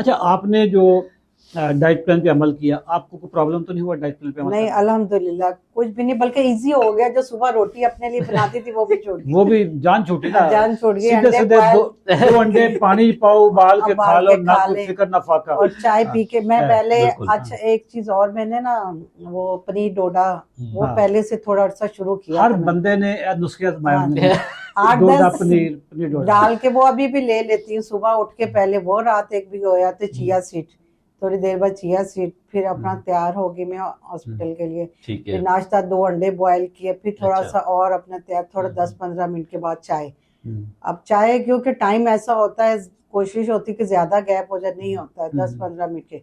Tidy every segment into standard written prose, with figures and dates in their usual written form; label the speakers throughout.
Speaker 1: अच्छा, आपने जो डाइट प्लान पे अमल किया, आपको कोई प्रॉब्लम तो नहीं हुआ डाइट प्लान पे अमल
Speaker 2: नहीं,
Speaker 1: करने में?
Speaker 2: अल्हम्दुलिल्लाह कुछ भी नहीं, बल्कि इजी हो गया। जो सुबह रोटी अपने लिए बनाती थी वो भी छूट गई।
Speaker 1: वो भी जान छूटी ना।
Speaker 2: जान छूट गई।
Speaker 1: सीधे
Speaker 2: अंडे
Speaker 1: सीधे दो
Speaker 2: बॉयल
Speaker 1: अंडे पानी पाओ उबाल के खा
Speaker 2: उबाल
Speaker 1: लो,
Speaker 2: के
Speaker 1: ना
Speaker 2: खा
Speaker 1: कोई
Speaker 2: ले
Speaker 1: फिक्र ना फाका।
Speaker 2: और चाय
Speaker 1: हाँ,
Speaker 2: पी के। मैं पहले
Speaker 3: बिल्कुल।
Speaker 2: अच्छा एक चीज और, मैंने ना वो पनीर डोडा वो
Speaker 1: हाँ।
Speaker 2: पहले से थोड़ा सा शुरू किया
Speaker 1: हर
Speaker 2: था मैंने।
Speaker 1: बंदे ने नुस्खे आजमाए
Speaker 2: हाँ,
Speaker 1: होंगे।
Speaker 2: 8-10
Speaker 1: पनीर डोडा।
Speaker 2: डाल के वो अभी भी ले लेती हूँ। सुबह उठ के पहले वो, रात एक भिगोया तो चिया सीड, थोड़ी देर बाद चिया सीड, फिर अपना तैयार होगी मैं हॉस्पिटल के लिए।
Speaker 3: ठीक
Speaker 2: फिर
Speaker 3: है।
Speaker 2: नाश्ता 2 अंडे बॉयल किए, फिर थोड़ा
Speaker 3: अच्छा।
Speaker 2: सा और अपना तैयार, थोड़ा 10-15 मिनट के बाद चाय।
Speaker 1: हम्म।
Speaker 2: अब चाय क्योंकि टाइम ऐसा होता है, कोशिश होती है कि ज्यादा गैप हो जाए, नहीं होता है 10-15 मिनट के।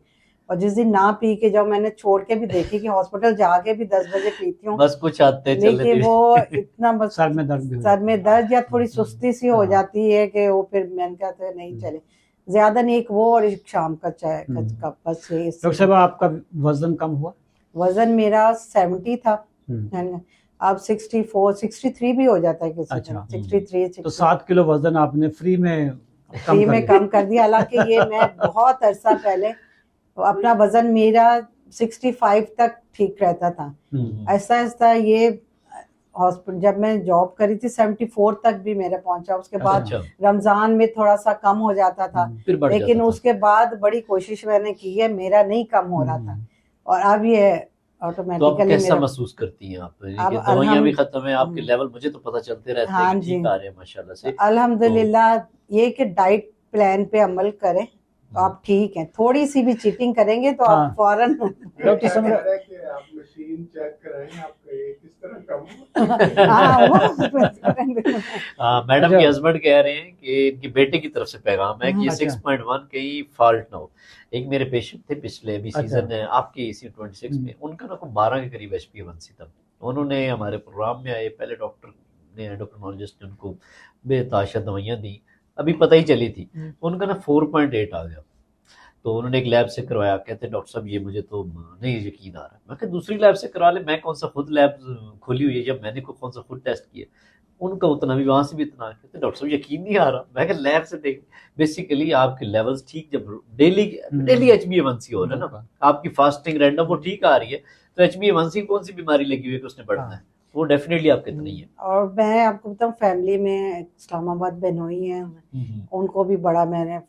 Speaker 2: और जिस दिन ना पी के जब मैंने छोड़ के भी देखी कि हॉस्पिटल जाके भी 10 बजे पीती हूँ,
Speaker 3: बस कुछ आते चलने
Speaker 2: लेकिन वो इतना बस
Speaker 1: सर में दर्द भी हो
Speaker 2: सर में
Speaker 1: जाता है।
Speaker 2: दर्द या थोड़ी सुस्ती सी हो जाती है कि वो फिर मैंने कहा था नहीं चले ज्यादा नहीं, एक वो और एक शाम का चाय का कप, बस ये।
Speaker 1: डॉक्टर साहब, आपका वजन कम हुआ?
Speaker 2: वजन मेरा 70 था,
Speaker 1: हम्म।
Speaker 2: अब 64 63 भी हो जाता है किसी
Speaker 1: अच्छा।
Speaker 2: दिन, 63
Speaker 1: तो 7 किलो वजन आपने फ्री में कम
Speaker 2: फ्री
Speaker 1: कर
Speaker 2: में
Speaker 1: लिया।
Speaker 2: कम कर दिया। हालांकि ये मैं बहुत अरसा पहले अपना वजन मेरा 65 तक ठीक रहता था। ऐसा ऐसा ये हॉस्पिटल जब मैं जॉब करी थी 74 तक भी मेरा पहुंचा। उसके बाद
Speaker 3: अच्छा।
Speaker 2: रमजान में थोड़ा सा कम हो जाता था,
Speaker 3: फिर बढ़
Speaker 2: लेकिन
Speaker 3: जाता था।
Speaker 2: उसके बाद बड़ी कोशिश मैंने की है, मेरा नहीं कम हो रहा था। और अब ये
Speaker 3: तो आप
Speaker 2: ऑटोमेटिकली
Speaker 3: कैसा
Speaker 2: मेरा
Speaker 3: महसूस करती हैं आप?
Speaker 2: अब
Speaker 3: ये दवाइयाँ भी खत्म है, आपके लेवल मुझे तो पता चलते रहते हैं
Speaker 2: हाँ
Speaker 3: कि
Speaker 2: जी,
Speaker 3: ठीक आ रहे हैं माशाल्लाह से।
Speaker 2: अल्हम्दुलिल्लाह। ये कि डाइट प्लान पे अमल करें तो आप ठीक हैं। थोड़ी सी भी चीटिंग करेंगे तो आप फौरन
Speaker 1: डॉक्टर साहब,
Speaker 4: आप मशीन चेक कराएं आपका ये किस तरह कम
Speaker 3: हाँ, मैडम के हस्बैंड कह रहे हैं कि इनकी बेटे की तरफ से पैगाम है कि ये
Speaker 1: अच्छा।
Speaker 3: 6.1 कहीं फॉल्ट ना हो। एक मेरे पेशेंट थे पिछले अभी
Speaker 1: अच्छा।
Speaker 3: सीजन है आपके इसी 26 में, उनका ना को 12 के करीब HbA1c था। उन्होंने हमारे प्रोग्राम में आए, पहले डॉक्टर ने एंडोक्रिनोलॉजिस्ट ने उनको बेताशा दवाइयाँ दी, अभी पता ही चली थी उनका ना 4.8 आ गया। तो उन्होंने एक लैब से करवाया, कहते डॉक्टर साहब ये मुझे तो नहीं यकीन आ रहा। मैं कहा दूसरी लैब से करवा ले, मैं कौन सा खुद लैब खोली हुई है, जब मैंने कौन सा खुद टेस्ट किया। उनका उतना भी, वहां से भी इतना, कहते डॉक्टर साहब यकीन नहीं आ रहा। मैं कहा लैब से देख, बेसिकली आपके लेवल्स ठीक, जब डेली HbA1c हो रहा है ना, आपकी फास्टिंग रैंडम वो ठीक आ रही है, तो HbA1c कौन सी बीमारी लगी हुई है कि उसने बढ़ना है, वो डेफिनेटली आपके इतना ही है।
Speaker 2: और मैं आपको बताऊं, फैमिली में इस्लामाबाद बहनोई है, उनको भी बड़ा मैंने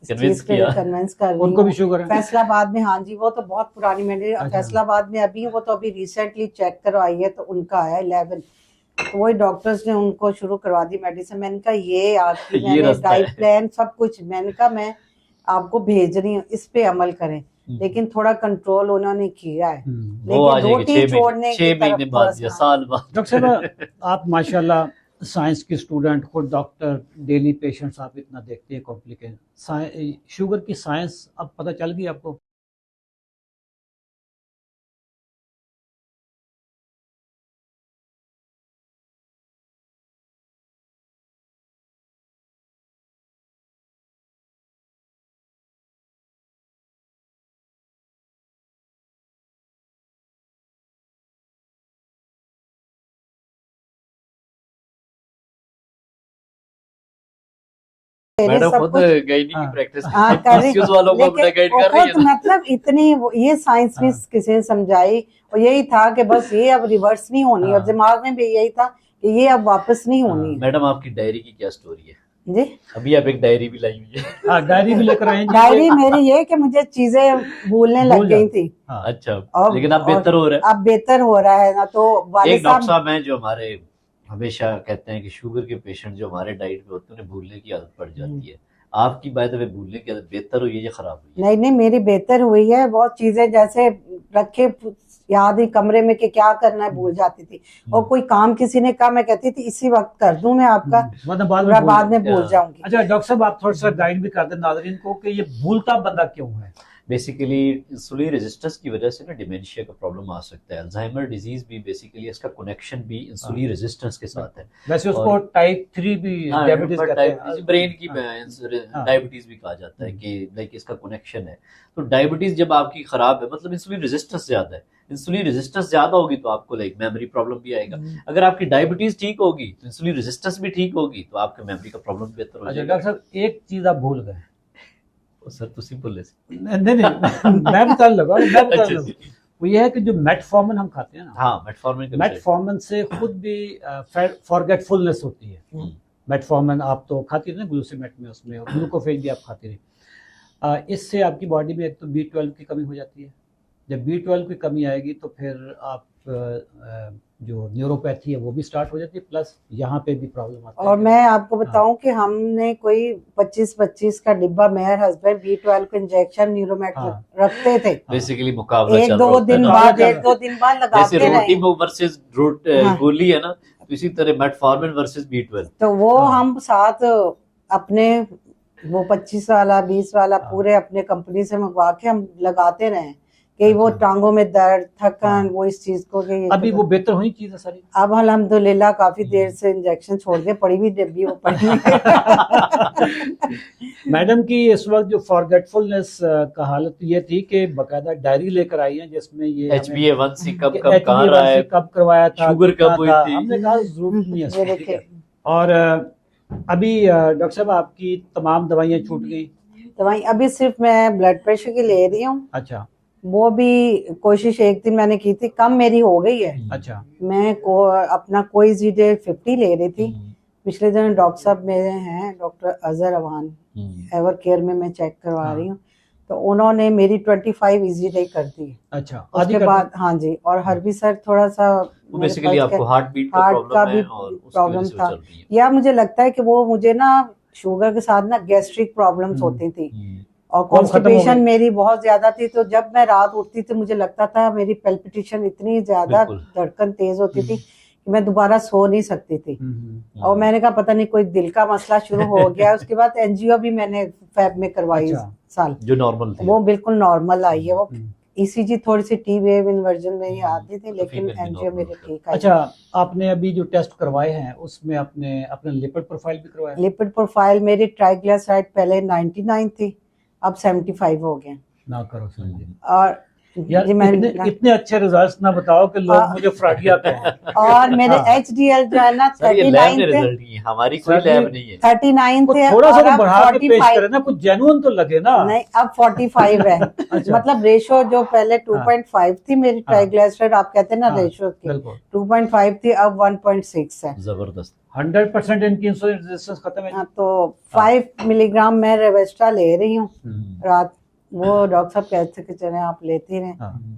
Speaker 2: कन्विंस कर रही
Speaker 1: उनको भी शुगर है।
Speaker 2: फैसलाबाद में, हाँ जी, वो तो बहुत पुरानी मेडिसिन।
Speaker 1: अच्छा।
Speaker 2: फैसलाबाद में अभी वो तो अभी रिसेंटली चेक करवाई है तो उनका आया 11, तो वही डॉक्टर्स ने उनको शुरू करवा दी मेडिसिन। मैंने कहा ये आपकी
Speaker 3: ये
Speaker 2: मैंने
Speaker 3: रास्ता
Speaker 2: डाइट
Speaker 3: है।
Speaker 2: प्लान सब कुछ, मैंने कहा मैं आपको भेज रही हूँ, इस पे अमल करें। लेकिन थोड़ा कंट्रोल उन्होंने किया है,
Speaker 3: वो आ
Speaker 2: लेकिन
Speaker 3: जाएगी
Speaker 2: रोटी छोड़ने की
Speaker 3: 6 महीने
Speaker 2: तरफ
Speaker 3: बाद
Speaker 2: थोड़ा
Speaker 3: या
Speaker 2: सा।
Speaker 3: साल बाद।
Speaker 1: डॉक्टर साहब, आप माशाल्लाह साइंस की स्टूडेंट, खुद डॉक्टर, डेली पेशेंट्स आप इतना देखते हैं कॉम्प्लिकेशन, शुगर की साइंस अब पता चल गई आपको?
Speaker 3: मैडम
Speaker 2: सब
Speaker 3: खुद
Speaker 2: कुछ
Speaker 3: गाइनी की प्रैक्टिस
Speaker 2: हाँ कर रही,
Speaker 3: इश्यूज वालों को अपना गाइड कर रही है
Speaker 2: लेकिन
Speaker 3: ना।
Speaker 2: मतलब इतनी ये साइंस भी किसी ने समझाई, और यही था कि बस ये अब रिवर्स नहीं होनी, और दिमाग में भी यही था कि ये अब वापस नहीं होनी।
Speaker 3: मैडम आपकी डायरी की क्या स्टोरी है
Speaker 2: जी,
Speaker 3: अभी आप एक डायरी भी लाई हुई है?
Speaker 1: हाँ, डायरी भी लेकर आए।
Speaker 2: डायरी मेरी ये कि मुझे चीजें भूलने लग गई थी।
Speaker 3: अच्छा,
Speaker 2: और
Speaker 3: लेकिन अब बेहतर हो रहा है।
Speaker 2: अब बेहतर हो रहा है ना। तो वाले
Speaker 3: एक डॉक्टर साहब हैं जो हमारे हमेशा कहते हैं कि शुगर के पेशेंट जो हमारे डाइट पे होते हैं उन्हें भूलने की आदत पड़ जाती है। आपकी बात है भूलने की आदत बेहतर हुई है या खराब हुई है?
Speaker 2: नहीं नहीं, मेरी बेहतर हुई है। बहुत चीजें जैसे रखे याद ही कमरे में कि क्या करना है भूल जाती थी, और कोई काम किसी ने कहा मैं कहती थी इसी वक्त कर दूं मैं आपका, बाद में भूल जाऊंगी।
Speaker 1: अच्छा डॉक्टर साहब, आप थोड़ा सा गाइड भी कर दें नाज़रीन को कि ये भूलता बंदा क्यों है?
Speaker 3: बेसिकली इंसुलिन रेजिस्टेंस की वजह से ना डिमेंशिया का प्रॉब्लम आ सकता है। अल्जाइमर डिजीज भी बेसिकली इसका कनेक्शन भी इंसुलिन रेजिस्टेंस के साथ है।
Speaker 1: वैसे उसको टाइप 3 भी डायबिटीज कहते हैं,
Speaker 3: ब्रेन की डायबिटीज भी कहा जाता है कि लाइक इसका कनेक्शन है। तो डायबिटीज जब आपकी खराब है मतलब इंसुलिन रेजिस्टेंस ज्यादा है, इंसुलिन रेजिस्टेंस ज्यादा होगी तो आपको लाइक मेमोरी प्रॉब्लम भी आएगा। अगर आपकी डायबिटीज ठीक होगी तो इंसुलिन रेजिस्टेंस भी ठीक होगी तो आपके मेमोरी का प्रॉब्लम बेहतर हो जाएगा।
Speaker 1: डॉक्टर साहब एक चीज आप भूल गए,
Speaker 3: सर तुसी बोले से
Speaker 1: नहीं नहीं मैं बताने लगा
Speaker 3: अच्छा जी।
Speaker 1: वो ये है कि जो मेटफॉर्मिन हम खाते हैं ना,
Speaker 3: हाँ मेटफॉर्मिन
Speaker 1: मेटफॉर्मिन से खुद भी फॉरगेटफुलनेस होती है। मेटफॉर्मिन आप तो खाती रहे ना ग्लूसीमेट में, उसमें ग्लूकोफेज भी आप खाती रही। इससे आपकी बॉडी में एक तो B12 की कमी हो जाती है। जब B12 की कमी आएगी तो फिर आप जो न्यूरोपैथी है वो भी स्टार्ट हो जाती है, प्लस यहाँ पे भी प्रॉब्लम आती है।
Speaker 2: और मैं आपको बताऊं कि हमने कोई 25-25 का डिब्बा, मेरे हस्बैंड B12 का इंजेक्शन न्यूरोमेट
Speaker 1: हाँ।
Speaker 2: रखते थे।
Speaker 3: बेसिकली मुकाबला
Speaker 2: एक
Speaker 3: चल
Speaker 2: दो
Speaker 3: रहा होता है
Speaker 2: दिन
Speaker 3: ना।
Speaker 2: बाद
Speaker 1: चल
Speaker 2: एक दो दिन बाद
Speaker 3: जैसे
Speaker 2: लगाते
Speaker 3: रोटी
Speaker 2: रहे।
Speaker 3: वर्सेस
Speaker 2: हाँ।
Speaker 3: गोली है ना, तो इसी तरह मेटफॉर्मिन वर्सेस B12।
Speaker 2: तो वो
Speaker 1: हाँ।
Speaker 2: हम साथ अपने वो 25 वाला 20 वाला
Speaker 1: हाँ।
Speaker 2: पूरे अपने कंपनी से मंगवा के हम लगाते रहे कि वो
Speaker 1: अच्छा।
Speaker 2: टांगों में दर्द, थकान,
Speaker 1: हाँ।
Speaker 2: वो इस चीज को कि
Speaker 1: अभी वो बेहतर हुई चीज है सारी।
Speaker 2: अब अल्हम्दुलिल्लाह काफी देर से इंजेक्शन छोड़ के पड़ी हुई डिब्बी वो पड़ी हुई है।
Speaker 1: मैडम की इस वक्त जो फॉरगेटफुलनेस का हालत ये थी कि बकायदा डायरी लेकर आई है जिसमें ये
Speaker 3: HbA1c कब
Speaker 1: कि
Speaker 3: कब कहाँ रहा है,
Speaker 1: कब करवाया था,
Speaker 3: शुगर
Speaker 1: कितना
Speaker 3: कब हुई
Speaker 1: था,
Speaker 3: थी।
Speaker 1: हमने कहा जरूरत नहीं है
Speaker 2: ये
Speaker 1: इसकी, ठीक है।
Speaker 2: देखिए
Speaker 1: और अभी डॉक्टर साहब आपकी तमाम दवाइयाँ छूट गई।
Speaker 2: दवाई अभी सिर्फ मैं ब्लड प्रेशर की ले रही हूँ।
Speaker 1: अच्छा
Speaker 2: वो भी कोशिश एक दिन मैंने की थी, कम मेरी हो गई है।
Speaker 1: अच्छा
Speaker 2: मैं अपना कोई ज़ीडे 50 ले रही थी। पिछले दिन डॉक्टर साहब मेरे हैं, doctor Azhar Awan, Evercare में मैं चेक करवा रही हूँ, तो उन्होंने मेरी 25 इजी कर दी।
Speaker 1: अच्छा
Speaker 2: उसके बाद हाँ जी, और हर भी सर थोड़ा सा
Speaker 3: बेसिकली आपको हार्ट बीट
Speaker 2: का भी प्रॉब्लम था, या मुझे लगता है कि वो मुझे ना शुगर के साथ ना गैस्ट्रिक प्रॉब्लम्स होती थी और कॉन्स्टिपेशन मेरी बहुत ज्यादा थी। तो जब मैं रात उठती थी मुझे लगता था मेरी पेल्पिटेशन इतनी ज्यादा, धड़कन तेज होती थी कि मैं दोबारा सो नहीं सकती थी। और मैंने कहा पता नहीं कोई दिल का मसला शुरू हो गया। उसके बाद एनजीओ भी मैंने फैब में करवाई साल,
Speaker 3: जो नॉर्मल थी,
Speaker 2: वो बिल्कुल नॉर्मल आई है। वो ईसीजी थोड़ी सी टी वेव इन्वर्जन में ही आती थी, लेकिन एनजीओ मेरे ठीक है।
Speaker 1: अच्छा, आपने अभी जो टेस्ट करवाए हैं उसमें आपने अपना लिपिड प्रोफाइल भी करवाया?
Speaker 2: लिपिड प्रोफाइल मेरी ट्राइग्लिसराइड पहले 99 थी, अब 75 हो गए।
Speaker 1: ना करो सर जी।
Speaker 2: और
Speaker 1: यार इतने अच्छे रिजल्ट्स ना बताओ कि लोग मुझे फ्रॉडिया कहें।
Speaker 2: और मेरे HDL जो है ना 39 थे,
Speaker 3: हमारी कोई लैब नहीं है।
Speaker 2: 39 थे,
Speaker 1: थोड़ा सा बढ़ा के पेश करें ना, कुछ जेन्युइन तो लगे ना।
Speaker 2: नहीं, अब 45 है।
Speaker 1: अच्छा।
Speaker 2: मतलब रेशो जो पहले 2.5 थी मेरी ट्राइग्लिसराइड, आप कहते हैं ना रेशो की 2.5 थी, अब 1.6 है।
Speaker 3: जबरदस्त,
Speaker 1: 100% इनकी इंसुलिन रेजिस्टेंस खत्म है।
Speaker 2: तो 5 मिलीग्राम मैं रेवेस्टा ले रही हूँ रात। वो डॉक्टर साहब कहते थे कि चले आप लेती रहें।